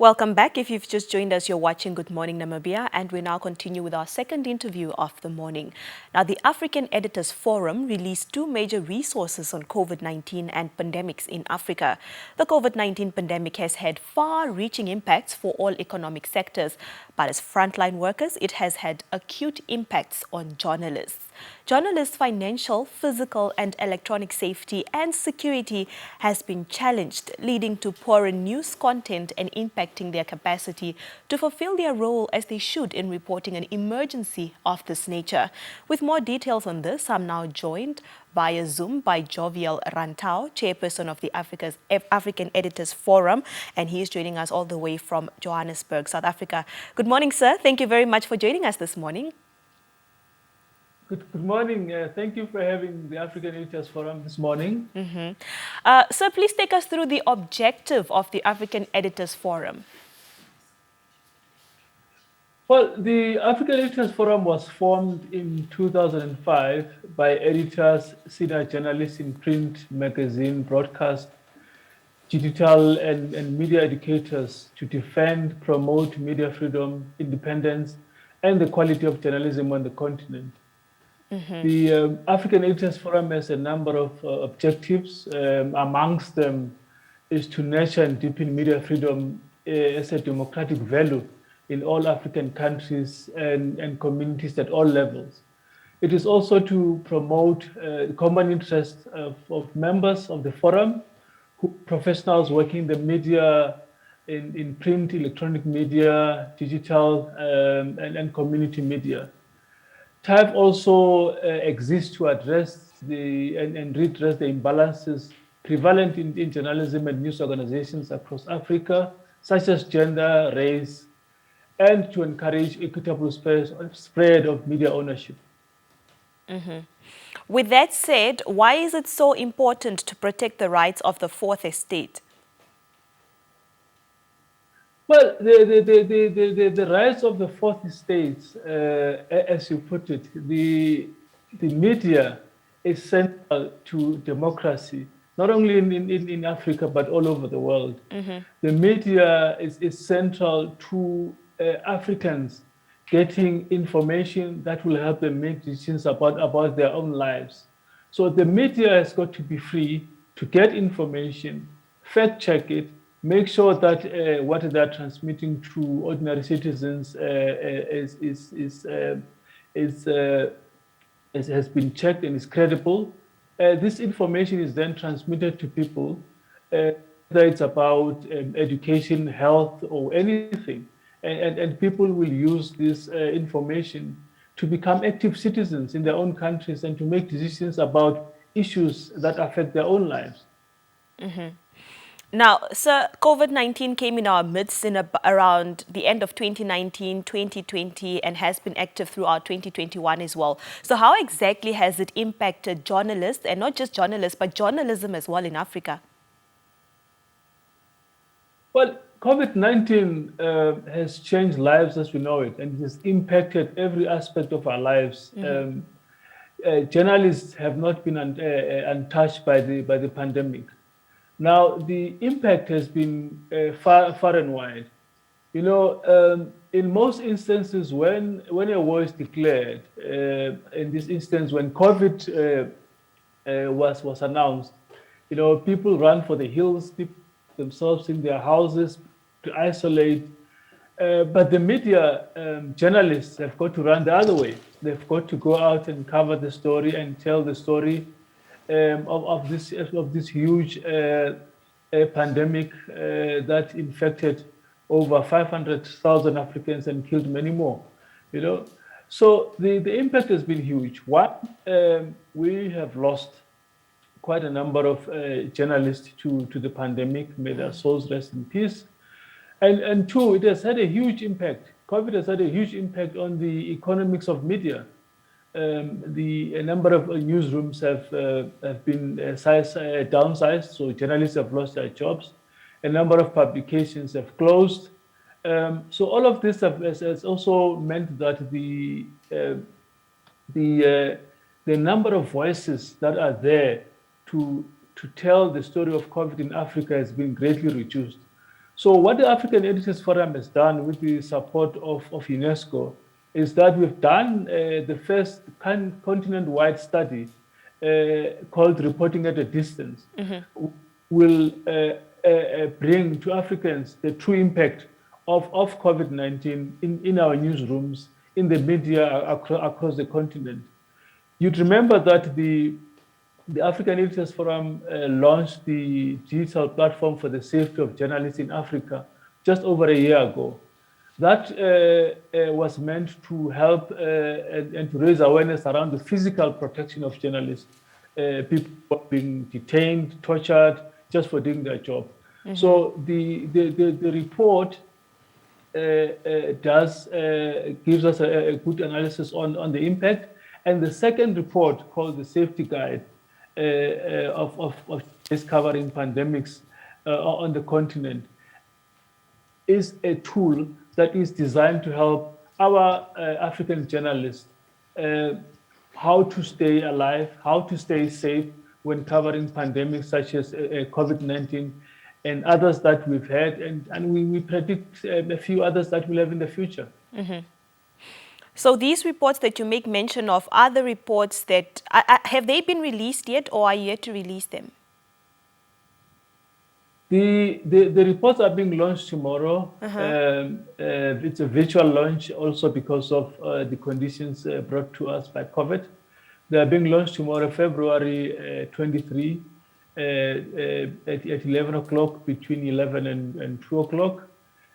Welcome back. If you've just joined us, you're watching Good Morning Namibia, and we now continue with our second interview of the morning. Now, the African Editors Forum released two major resources on COVID-19 and pandemics in Africa. The COVID-19 pandemic has had far-reaching impacts for all economic sectors, but as frontline workers, it has had acute impacts on journalists. Journalists' financial, physical and electronic safety and security has been challenged, leading to poorer news content and impacting their capacity to fulfill their role as they should in reporting an emergency of this nature. With more details on this, I'm now joined via Zoom by Jovial Rantau, chairperson of the African Editors Forum, and he is joining us all the way from Johannesburg, South Africa. Good morning, sir. Thank you very much for joining us this morning. Good morning. Thank you for having the African Editors Forum this morning. Sir, please take us through the objective of the African Editors Forum. Well, the African Editors Forum was formed in 2005 by editors, senior journalists in print, magazine, broadcast, digital, and media educators to defend, promote media freedom, independence, and the quality of journalism on the continent. The African Editors Forum has a number of objectives. Amongst them is to nurture and deepen media freedom as a democratic value in all African countries and communities at all levels. It is also to promote common interests of members of the forum, professionals working in the media, in print, electronic media, digital, and community media. Taef also exists to address and redress the imbalances prevalent in journalism and news organizations across Africa, such as gender, race, and to encourage equitable spread of media ownership. With that said, why is it so important to protect the rights of the fourth estate? Well, the rights of the fourth estate, as you put it, the media is central to democracy, not only in Africa, but all over the world. The media is central to Africans getting information that will help them make decisions about their own lives. So the media has got to be free to get information, fact check it, make sure that what they're transmitting to ordinary citizens has been checked and is credible. This information is then transmitted to people, whether it's about education, health, or anything. And people will use this information to become active citizens in their own countries and to make decisions about issues that affect their own lives. Now, sir, COVID-19 came in our midst in around the end of 2019, 2020, and has been active throughout 2021 as well. So how exactly has it impacted journalists, and not just journalists, but journalism as well in Africa? Well, COVID-19 has changed lives as we know it, and it has impacted every aspect of our lives. Journalists have not been untouched by the pandemic. Now, the impact has been far and wide. You know, in most instances, when a war is declared, in this instance, when COVID was announced, you know, people ran for the hills, people themselves in their houses to isolate. But the media journalists have got to run the other way. They've got to go out and cover the story and tell the story of this huge pandemic that infected over 500,000 Africans and killed many more. You know, so the impact has been huge. One, we have lost quite a number of journalists to the pandemic. May their souls rest in peace. And two, it has had a huge impact. COVID has had a huge impact on the economics of media. A number of newsrooms have been downsized, so journalists have lost their jobs. A number of publications have closed. So all of this has also meant that the number of voices that are there to tell the story of COVID in Africa has been greatly reduced. So what the African Editors Forum has done with the support of UNESCO is that we've done the first continent-wide study called Reporting at a Distance. Will bring to Africans the true impact of COVID-19 in our newsrooms, in the media across the continent. You'd remember that the African Editors Forum launched the digital platform for the safety of journalists in Africa just over a year ago. That was meant to help and to raise awareness around the physical protection of journalists, people being detained, tortured, just for doing their job. So the report gives us a good analysis on the impact. And the second report, called the Safety Guide of discovering pandemics on the continent, is a tool that is designed to help our African journalists how to stay alive, how to stay safe when covering pandemics such as COVID-19 and others that we've had, and we predict a few others that we'll have in the future. So these reports that you make mention of, are the reports that, have they been released yet, or are you yet to release them? The reports are being launched tomorrow. It's a virtual launch also because of the conditions brought to us by COVID. They are being launched tomorrow, February 23, at 11 o'clock, between 11 and 2 o'clock.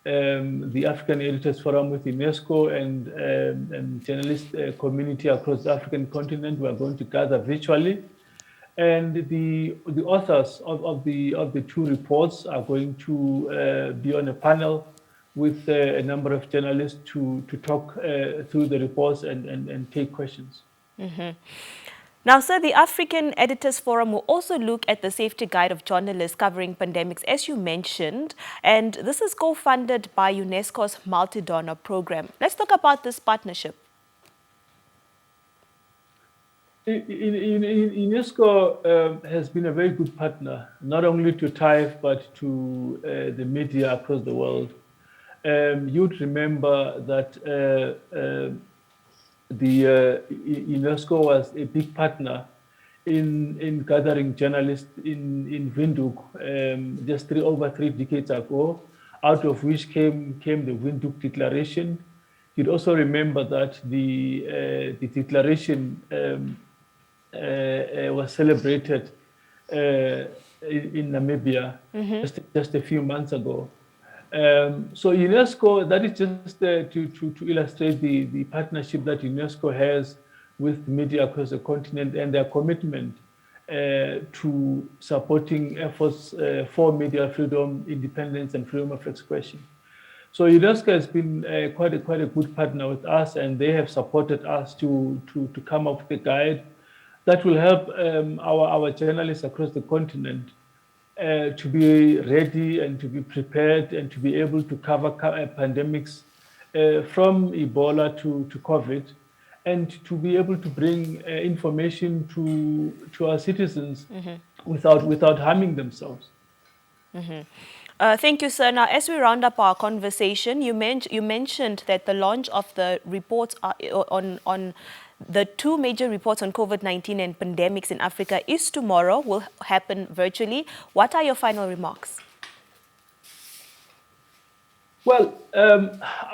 The African Editors Forum with UNESCO and journalist community across the African continent, we are going to gather virtually. And the authors of the two reports are going to be on a panel with a number of journalists to talk through the reports and take questions. Now, sir, the African Editors Forum will also look at the safety guide of journalists covering pandemics, as you mentioned, and this is co-funded by UNESCO's multi-donor program. Let's talk about this partnership. UNESCO has been a very good partner, not only to Taef, but to the media across the world. You'd remember that UNESCO was a big partner in gathering journalists in Windhoek just over 3 decades ago, out of which came the Windhoek Declaration. You'd also remember that the declaration was celebrated in Namibia just a few months ago. So UNESCO, that is just to illustrate the partnership that UNESCO has with media across the continent and their commitment to supporting efforts for media freedom, independence, and freedom of expression. So UNESCO has been quite a good partner with us, and they have supported us to come up with a guide that will help our journalists across the continent to be ready and to be prepared and to be able to cover pandemics from Ebola to COVID, and to be able to bring information to our citizens without harming themselves. Thank you, sir. Now, as we round up our conversation, you mentioned that the launch of the reports on the two major reports on COVID-19 and pandemics in Africa is tomorrow, will happen virtually. What are your final remarks? Well,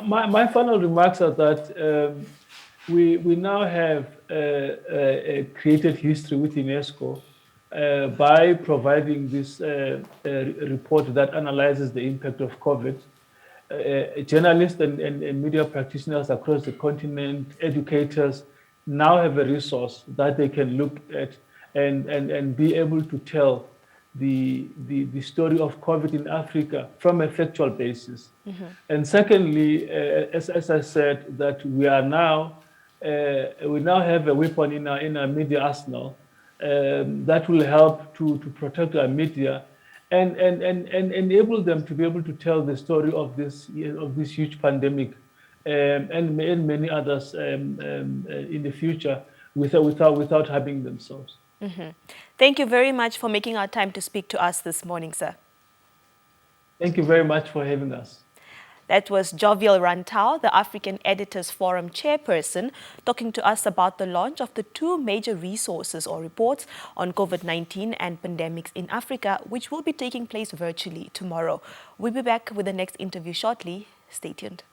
my final remarks are that we now have created history with UNESCO by providing this report that analyzes the impact of COVID. Journalists and media practitioners across the continent, educators, now have a resource that they can look at and be able to tell the story of COVID in Africa from a factual basis. And secondly, as I said, that we now have a weapon in our media arsenal that will help to protect our media and enable them to be able to tell the story of this huge pandemic and many others in the future without harming themselves. Thank you very much for making our time to speak to us this morning, sir. Thank you very much for having us. That was Jovial Rantau, the African Editors Forum chairperson, talking to us about the launch of the two major resources or reports on COVID-19 and pandemics in Africa, which will be taking place virtually tomorrow. We'll be back with the next interview shortly. Stay tuned.